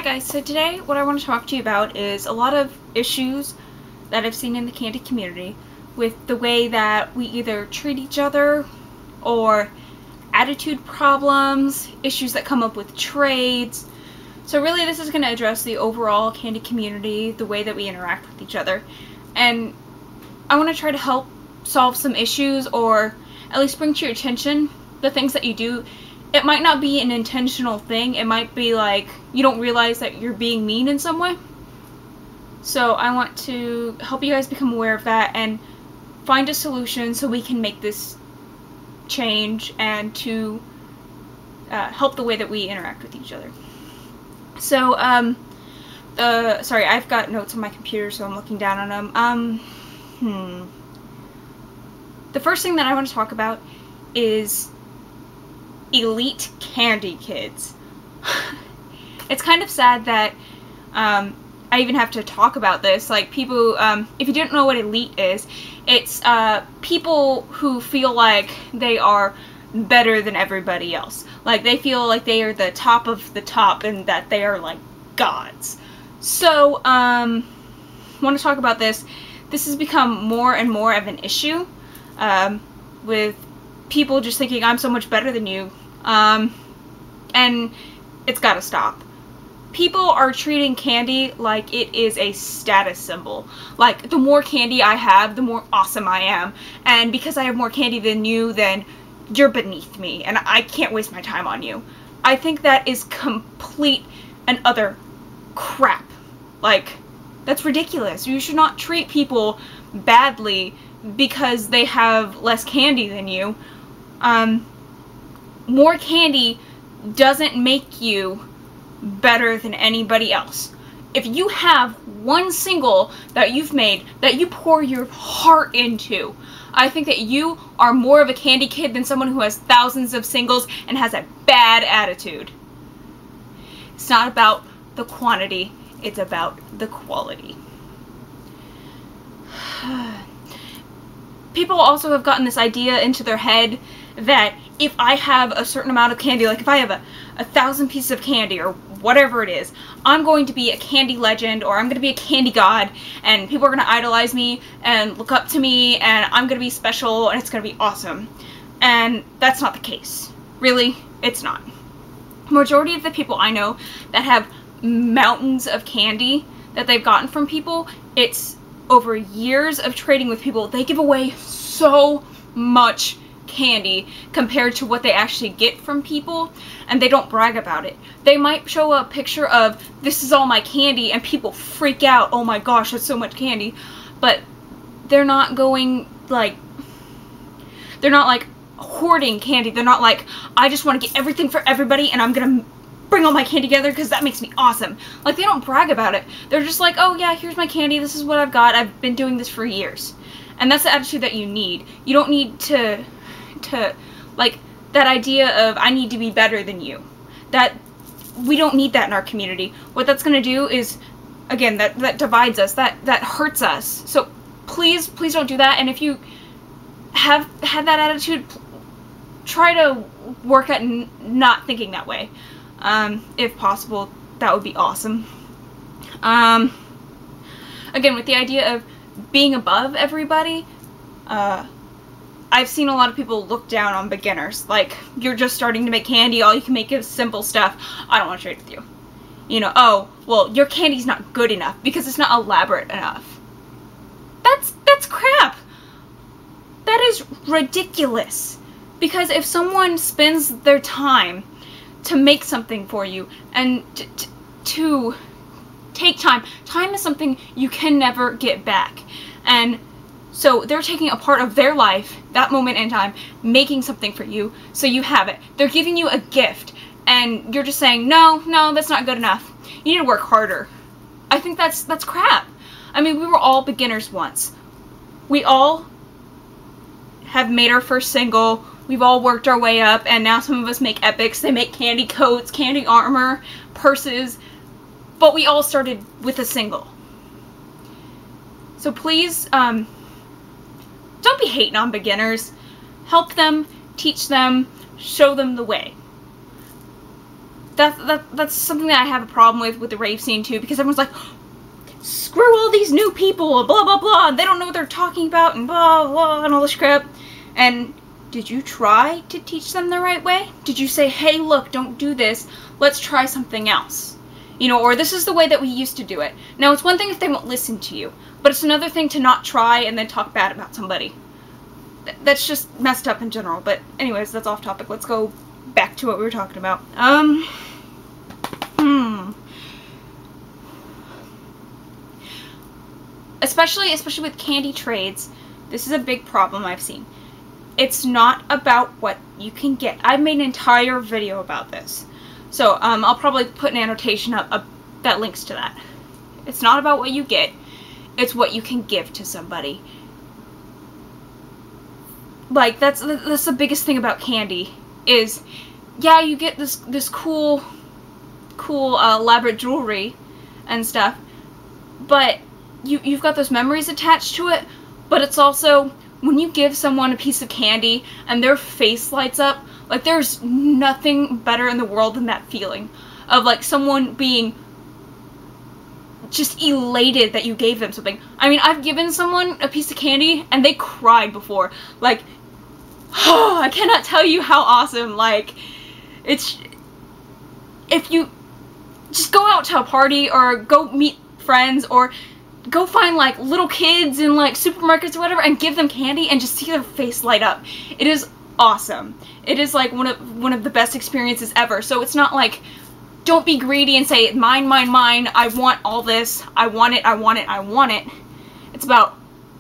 Hi guys, so today what I want to talk to you about is a lot of issues that I've seen in the candy community with the way that we either treat each other or attitude problems, issues that come up with trades. So really this is going to address the overall candy community, the way that we interact with each other. And I want to try to help solve some issues, or at least bring to your attention the things that you do. It might not be an intentional thing. It might be like you don't realize that you're being mean in some way. So I want to help you guys become aware of that and find a solution so we can make this change and to help the way that we interact with each other. So, sorry, I've got notes on my computer, so I'm looking down on them. The first thing that I want to talk about is elite candy kids. It's kind of sad that I even have to talk about this. Like, people, if you didn't know what elite is, it's people who feel like they are better than everybody else. Like, they feel like they are the top of the top and that they are like gods. So, want to talk about this. This has become more and more of an issue with people just thinking I'm so much better than you, and it's gotta stop. People are treating candy like it is a status symbol. Like, the more candy I have, the more awesome I am, and because I have more candy than you, then you're beneath me, and I can't waste my time on you. I think that is complete and utter crap. Like, that's ridiculous. You should not treat people badly because they have less candy than you. More candy doesn't make you better than anybody else. If you have one single that you've made that you pour your heart into, I think that you are more of a candy kid than someone who has thousands of singles and has a bad attitude. It's not about the quantity, it's about the quality. People also have gotten this idea into their head that if I have a certain amount of candy, like if I have a 1,000 pieces of candy or whatever it is, I'm going to be a candy legend, or I'm going to be a candy god, and people are going to idolize me and look up to me, and I'm going to be special, and it's going to be awesome. And that's not the case. Really, it's not. Majority of the people I know that have mountains of candy that they've gotten from people, it's over years of trading with people. They give away so much candy compared to what they actually get from people, and they don't brag about it. They might show a picture of, this is all my candy, and people freak out, oh my gosh, that's so much candy, but they're not going, like, they're not like hoarding candy. They're not like, I just want to get everything for everybody and I'm gonna bring all my candy together because that makes me awesome. Like, they don't brag about it. They're just like, oh yeah, here's my candy, this is what I've got, I've been doing this for years. And that's the attitude that you need. You don't need to like, that idea of, I need to be better than you. That, we don't need that in our community. What that's gonna do is, again, that divides us, that hurts us. So please don't do that. And if you have had that attitude, try to work at not thinking that way. If possible, that would be awesome. Again, with the idea of being above everybody, I've seen a lot of people look down on beginners. Like, you're just starting to make candy, all you can make is simple stuff. I don't want to trade with you. You know, oh, well, your candy's not good enough because it's not elaborate enough. That's crap. That is ridiculous. Because if someone spends their time to make something for you and to take time is something you can never get back. And so they're taking a part of their life, that moment in time, making something for you, so you have it. They're giving you a gift, and you're just saying, no, that's not good enough. You need to work harder. I think that's crap. I mean, we were all beginners once. We all have made our first single, we've all worked our way up, and now some of us make epics. They make candy coats, candy armor, purses, but we all started with a single. So please, don't be hating on beginners. Help them, teach them, show them the way. that's something that I have a problem with the rave scene too, because everyone's like, screw all these new people, blah blah blah, and they don't know what they're talking about, and blah blah, and all this crap. And did you try to teach them the right way? Did you say, hey, look, don't do this, let's try something else? You know, or this is the way that we used to do it. Now, it's one thing if they won't listen to you, but it's another thing to not try and then talk bad about somebody. That's just messed up in general. But anyways, that's off topic. Let's go back to what we were talking about. Especially with candy trades, this is a big problem I've seen. It's not about what you can get. I made an entire video about this. So, I'll probably put an annotation up that links to that. It's not about what you get, it's what you can give to somebody. Like, that's the biggest thing about candy, is, yeah, you get this cool, elaborate jewelry and stuff, but you've got those memories attached to it, but it's also, when you give someone a piece of candy and their face lights up, like, there's nothing better in the world than that feeling of, like, someone being just elated that you gave them something. I mean, I've given someone a piece of candy and they cried before. Like, oh, I cannot tell you how awesome, like, it's, if you just go out to a party or go meet friends or go find, like, little kids in, like, supermarkets or whatever and give them candy and just see their face light up. It is awesome. It is, like, one of the best experiences ever. So it's not like, don't be greedy and say, mine, mine, mine, I want all this, I want it, I want it, I want it. It's about,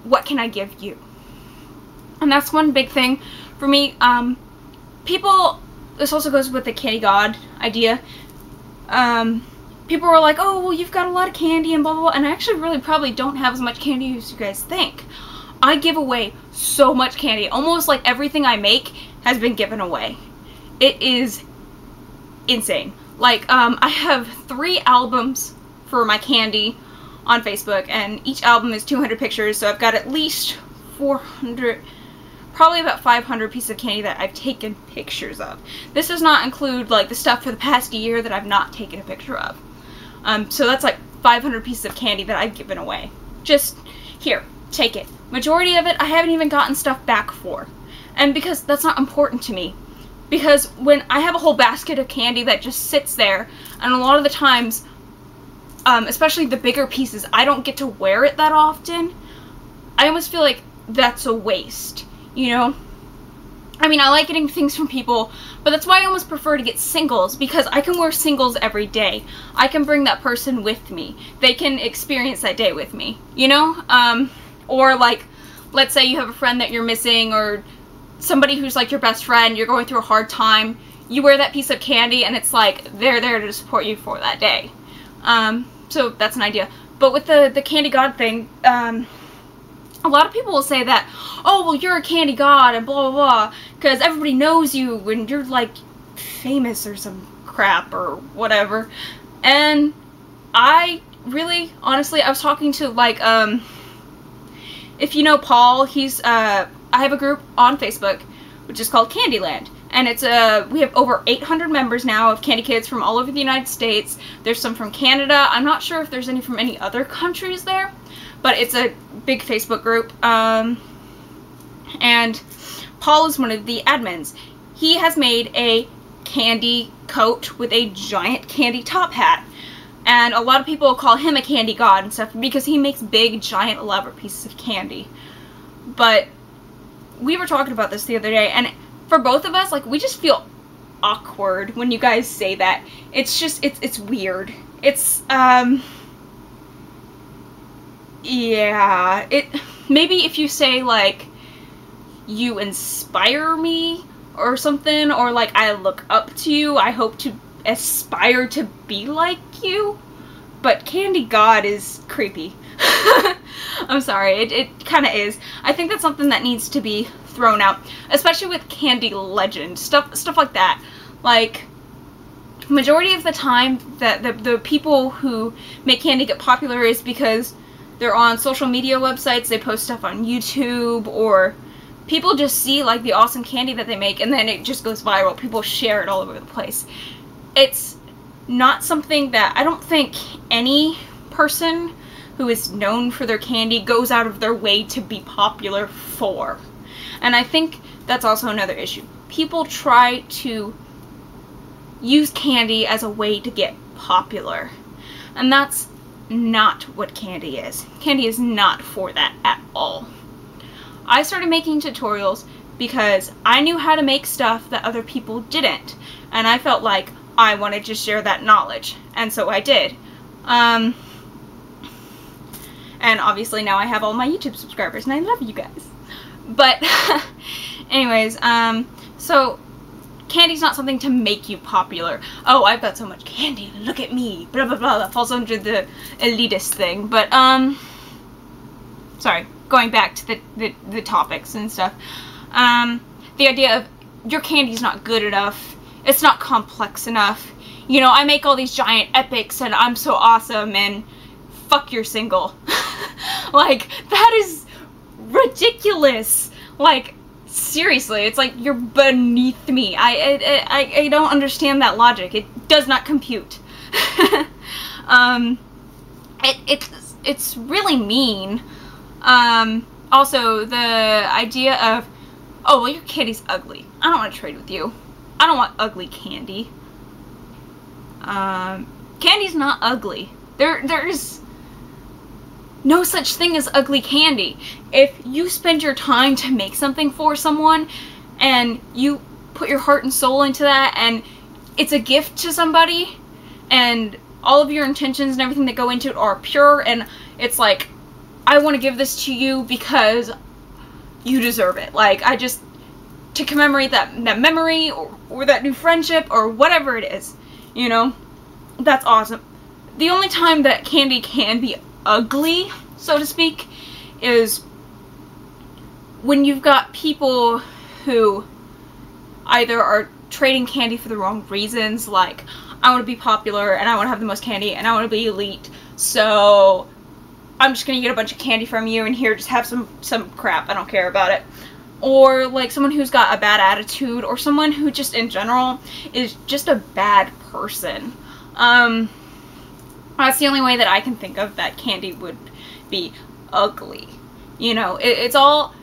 what can I give you? And that's one big thing for me. People, this also goes with the candy god idea. People were like, oh, well, you've got a lot of candy and blah, blah, blah, and I actually really probably don't have as much candy as you guys think. I give away so much candy. Almost like everything I make has been given away. It is insane. Like, I have 3 albums for my candy on Facebook, and each album is 200 pictures, so I've got at least 400, probably about 500 pieces of candy that I've taken pictures of. This does not include, like, the stuff for the past year that I've not taken a picture of. So that's like 500 pieces of candy that I've given away. Just, here, take it. Majority of it, I haven't even gotten stuff back for. And because that's not important to me. Because when I have a whole basket of candy that just sits there, and a lot of the times, especially the bigger pieces, I don't get to wear it that often, I almost feel like that's a waste, you know? I mean, I like getting things from people, but that's why I almost prefer to get singles, because I can wear singles every day. I can bring that person with me. They can experience that day with me, you know? Or, like, let's say you have a friend that you're missing, or somebody who's, like, your best friend, you're going through a hard time, you wear that piece of candy, and it's like, they're there to support you for that day. So that's an idea. But with the candy god thing, a lot of people will say that, oh, well, you're a candy god, and blah, blah, blah, because everybody knows you, and you're, like, famous or some crap, or whatever. And I really, honestly, I was talking to, like, if you know Paul, he's, I have a group on Facebook, which is called Candyland. And it's, we have over 800 members now of Candy Kids from all over the United States. There's some from Canada. I'm not sure if there's any from any other countries there. But it's a big Facebook group. And Paul is one of the admins. He has made a candy coat with a giant candy top hat. And a lot of people call him a candy god and stuff because he makes big, giant, elaborate pieces of candy. But we were talking about this the other day, and for both of us, like, we just feel awkward when you guys say that. It's just, it's weird. It's, yeah, maybe if you say, like, you inspire me or something, or, like, I look up to you, I hope to aspire to be like you, but Candy God is creepy. I'm sorry, it kind of is. I think that's something that needs to be thrown out, especially with Candy Legend, stuff like that. Like, majority of the time that the people who make candy get popular is because they're on social media websites, they post stuff on YouTube, or people just see, like, the awesome candy that they make, and then it just goes viral. People share it all over the place. It's not something that I don't think any person who is known for their candy goes out of their way to be popular for. And I think that's also another issue. People try to use candy as a way to get popular. And that's not what candy is. Candy is not for that at all. I started making tutorials because I knew how to make stuff that other people didn't. And I felt like I wanted to share that knowledge. And so I did. And obviously now I have all my YouTube subscribers and I love you guys. But anyways, so candy's not something to make you popular. Oh, I've got so much candy, look at me, blah blah blah. That falls under the elitist thing. But sorry, going back to the topics and stuff. The idea of your candy's not good enough, it's not complex enough. You know, I make all these giant epics and I'm so awesome, and fuck, you're single. Like, that is ridiculous. Like, seriously, it's like you're beneath me. I don't understand that logic. It does not compute. It's really mean. Also, the idea of, oh, well, your candy's ugly. I don't want to trade with you. I don't want ugly candy. Candy's not ugly. There's no such thing as ugly candy. If you spend your time to make something for someone, and you put your heart and soul into that, and it's a gift to somebody, and all of your intentions and everything that go into it are pure, and it's like, I want to give this to you because you deserve it. Like, to commemorate that memory, or that new friendship, or whatever it is, you know, that's awesome. The only time that candy can be ugly, so to speak, is when you've got people who either are trading candy for the wrong reasons, like, I want to be popular, and I want to have the most candy, and I want to be elite, so I'm just gonna get a bunch of candy from you, and here, just have some crap, I don't care about it. Or, like, someone who's got a bad attitude, or someone who just, in general, is just a bad person. That's the only way that I can think of that candy would be ugly. You know, it's all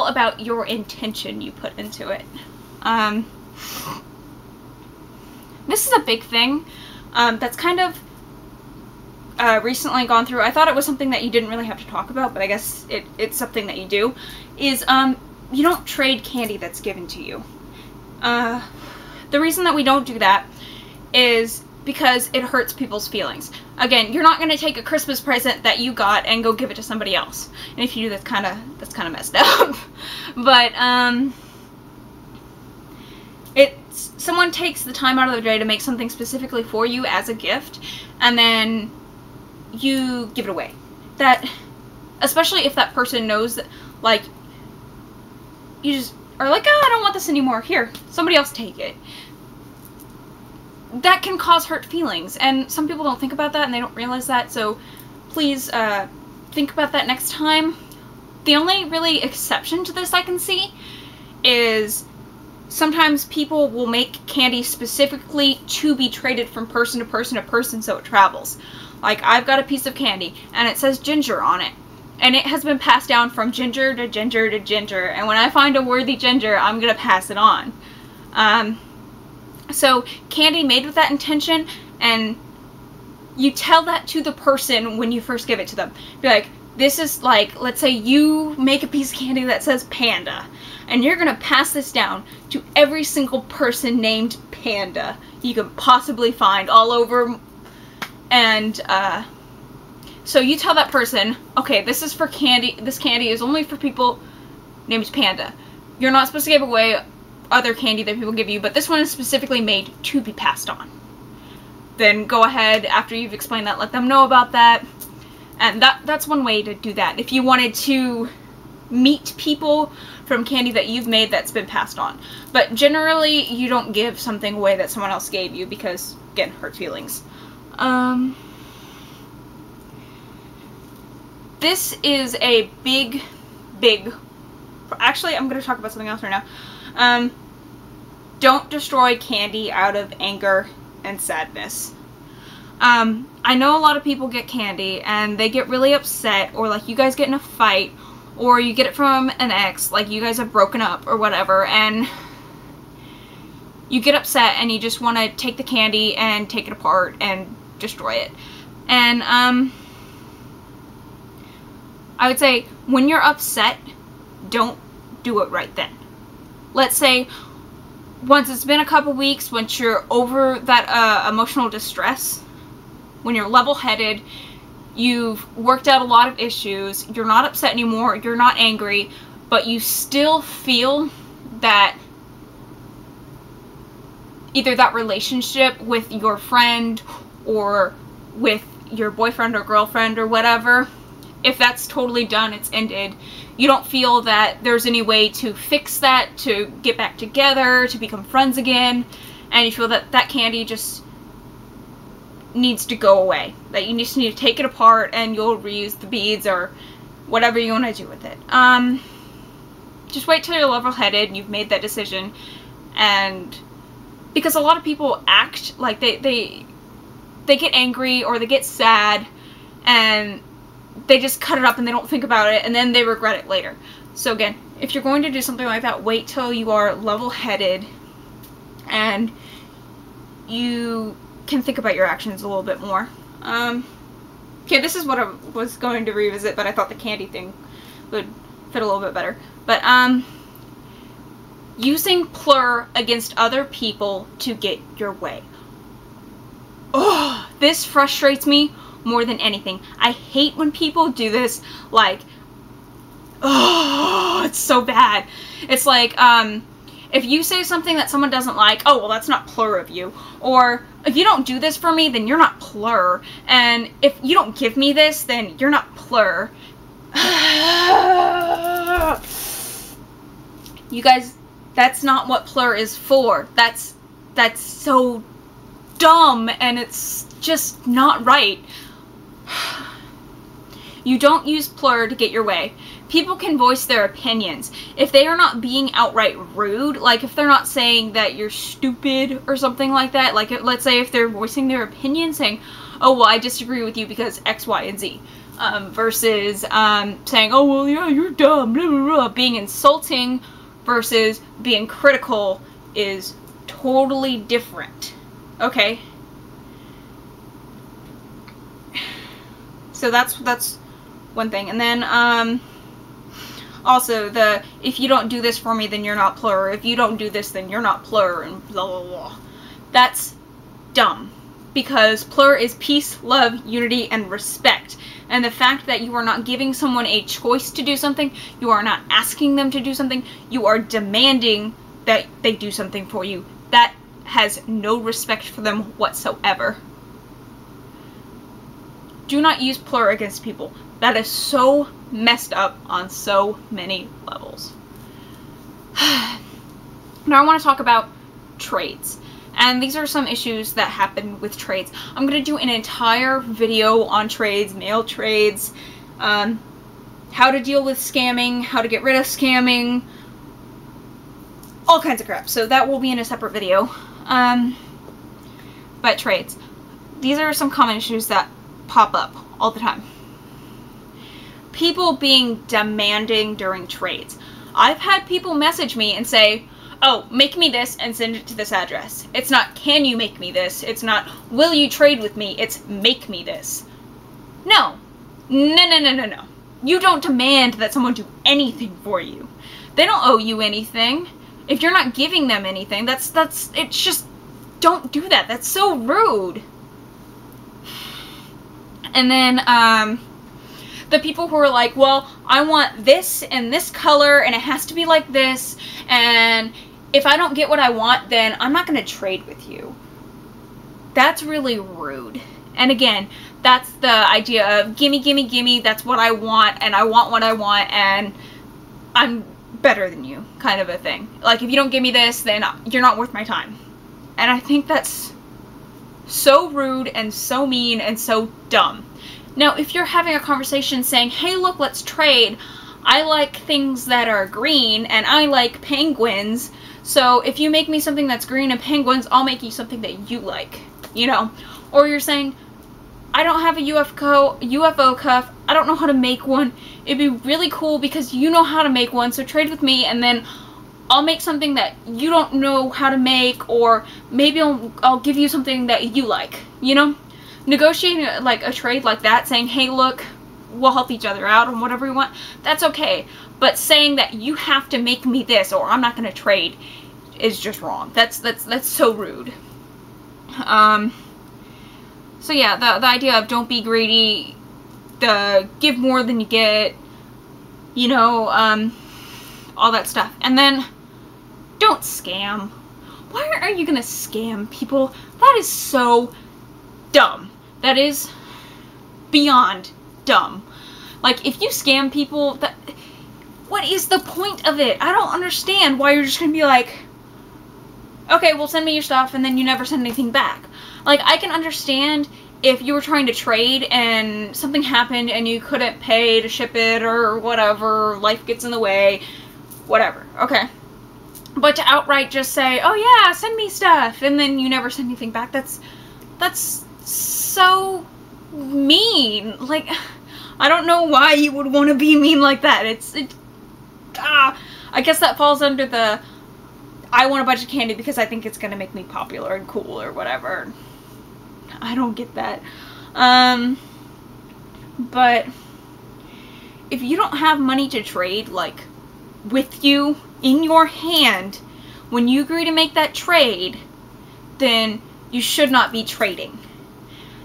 about your intention you put into it. This is a big thing that's kind of recently gone through. I thought it was something that you didn't really have to talk about, but I guess it's something that you do, is you don't trade candy that's given to you. The reason that we don't do that is because it hurts people's feelings. Again, you're not going to take a Christmas present that you got and go give it to somebody else. And if you do, that's kind of messed up. But someone takes the time out of their day to make something specifically for you as a gift, and then you give it away. That, especially if that person knows that, like, you just are like, oh, I don't want this anymore. Here, somebody else take it. That can cause hurt feelings, and some people don't think about that, and they don't realize that, so please think about that next time. The only really exception to this I can see is sometimes people will make candy specifically to be traded from person to person so it travels. Like, I've got a piece of candy, and it says ginger on it, and it has been passed down from ginger to ginger to ginger, and when I find a worthy ginger, I'm gonna pass it on. So, candy made with that intention, and you tell that to the person when you first give it to them. Be like, this is like, let's say you make a piece of candy that says Panda, and you're gonna pass this down to every single person named Panda you could possibly find all over, and, so you tell that person, okay, this is for candy, this candy is only for people named Panda. You're not supposed to give away other candy that people give you, but this one is specifically made to be passed on. Then go ahead, after you've explained that, let them know about that. And that's one way to do that. If you wanted to meet people from candy that you've made that's been passed on. But generally, you don't give something away that someone else gave you because, again, hurt feelings. This is a big, actually, I'm going to talk about something else right now. Don't destroy candy out of anger and sadness. I know a lot of people get candy and they get really upset, or like you guys get in a fight, or you get it from an ex, like you guys have broken up or whatever, and you get upset and you just want to take the candy and take it apart and destroy it. And I would say when you're upset, don't do it right then. Let's say once it's been a couple weeks, once you're over that emotional distress, when you're level-headed, you've worked out a lot of issues, you're not upset anymore, you're not angry, but you still feel that either that relationship with your friend or with your boyfriend or girlfriend or whatever, if that's totally done, it's ended, you don't feel that there's any way to fix that, to get back together, to become friends again, and you feel that that candy just needs to go away, that you just need to take it apart and you'll reuse the beads or whatever you want to do with it. Just wait till you're level-headed and you've made that decision. And because a lot of people act like they get angry or they get sad and they just cut it up and they don't think about it and then they regret it later. So again, if you're going to do something like that, wait till you are level-headed and you can think about your actions a little bit more. Okay, this is what I was going to revisit, but I thought the candy thing would fit a little bit better. But using PLUR against other people to get your way. Oh, this frustrates me more than anything. I hate when people do this, like, oh, it's so bad. It's like, if you say something that someone doesn't like, oh, well, that's not PLUR of you. Or, if you don't do this for me, then you're not PLUR. And if you don't give me this, then you're not PLUR. You guys, that's not what PLUR is for. That's so dumb, and it's just not right. You don't use PLUR to get your way. People can voice their opinions. If they are not being outright rude, like if they're not saying that you're stupid or something like that, like let's say if they're voicing their opinion saying, oh, well, I disagree with you because X, Y, and Z, versus saying, oh, well, yeah, you're dumb, blah, blah, blah. Being insulting versus being critical is totally different, okay? So that's one thing. And then, also, if you don't do this for me, then you're not PLUR. If you don't do this, then you're not PLUR, and blah, blah, blah. That's dumb. Because PLUR is peace, love, unity, and respect. And the fact that you are not giving someone a choice to do something, you are not asking them to do something, you are demanding that they do something for you. That has no respect for them whatsoever. Do not use PLUR against people. That is so messed up on so many levels. Now I want to talk about trades. And these are some issues that happen with trades. I'm going to do an entire video on trades, mail trades, how to deal with scamming, how to get rid of scamming, all kinds of crap. So that will be in a separate video. But trades. These are some common issues that pop up all the time. People being demanding during trades. I've had people message me and say, oh, make me this and send it to this address. It's not, can you make me this? It's not, will you trade with me? It's, make me this. No. No, no, no, no, no. You don't demand that someone do anything for you. They don't owe you anything. If you're not giving them anything, it's just, don't do that. That's so rude. And then, the people who are like, well, I want this and this color, and it has to be like this, and if I don't get what I want, then I'm not going to trade with you. That's really rude. And again, that's the idea of gimme, gimme, gimme, that's what I want, and I want what I want, and I'm better than you, kind of a thing. Like, if you don't give me this, then you're not worth my time. And I think that's so rude and so mean and so dumb. Now, if you're having a conversation saying, hey, look, let's trade. I like things that are green, and I like penguins, so if you make me something that's green and penguins, I'll make you something that you like, you know? Or you're saying, I don't have a UFO cuff. I don't know how to make one. It'd be really cool because you know how to make one, so trade with me, and then I'll make something that you don't know how to make, or maybe I'll give you something that you like, you know? Negotiating like a trade like that, saying, hey, look, we'll help each other out on whatever we want, that's okay. But saying that you have to make me this or I'm not going to trade is just wrong. That's so rude. So yeah, the idea of don't be greedy, give more than you get, you know, all that stuff. And then, don't scam. Why are you gonna scam people? That is so dumb. That is beyond dumb. Like, if you scam people, what is the point of it? I don't understand why you're just gonna be like, okay, well, send me your stuff, and then you never send anything back. Like, I can understand if you were trying to trade and something happened and you couldn't pay to ship it or whatever, life gets in the way, whatever, okay. But to outright just say, oh yeah, send me stuff, and then you never send anything back, that's so mean. Like, I don't know why you would want to be mean like that. I guess that falls under the, I want a bunch of candy because I think it's gonna make me popular and cool or whatever. I don't get that. But if you don't have money to trade, like, with you in your hand, when you agree to make that trade, then you should not be trading.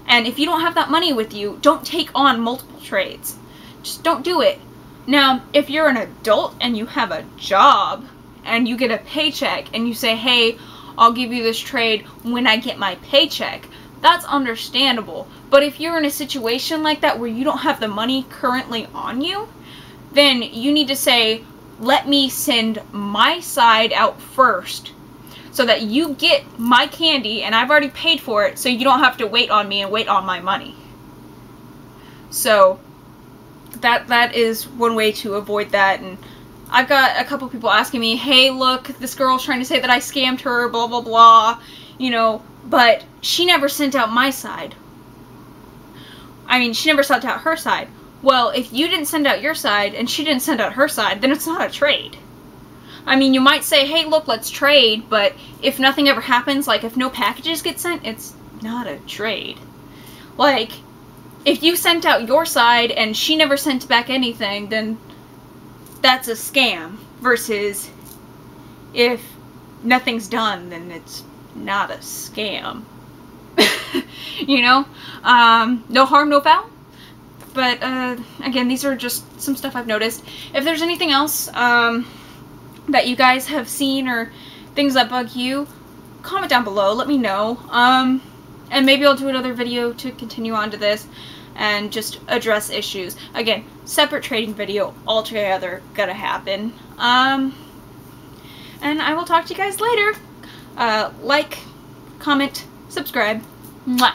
And if you don't have that money with you, don't take on multiple trades. Just don't do it. Now, if you're an adult and you have a job and you get a paycheck and you say, hey, I'll give you this trade when I get my paycheck, that's understandable. But if you're in a situation like that where you don't have the money currently on you, then you need to say, let me send my side out first so that you get my candy and I've already paid for it, so you don't have to wait on me and wait on my money. So that is one way to avoid that. And I've got a couple people asking me, hey, look, this girl's trying to say that I scammed her, blah, blah, blah, you know, but she never sent out my side. I mean, she never sent out her side. Well, if you didn't send out your side and she didn't send out her side, then it's not a trade. I mean, you might say, hey, look, let's trade, but if nothing ever happens, like if no packages get sent, it's not a trade. Like, if you sent out your side and she never sent back anything, then that's a scam. Versus if nothing's done, then it's not a scam. You know? No harm, no foul. But, again, these are just some stuff I've noticed. If there's anything else that you guys have seen or things that bug you, comment down below. Let me know. And maybe I'll do another video to continue on to this and just address issues. Again, separate trading video altogether gonna happen. And I will talk to you guys later. Like, comment, subscribe. Mwah.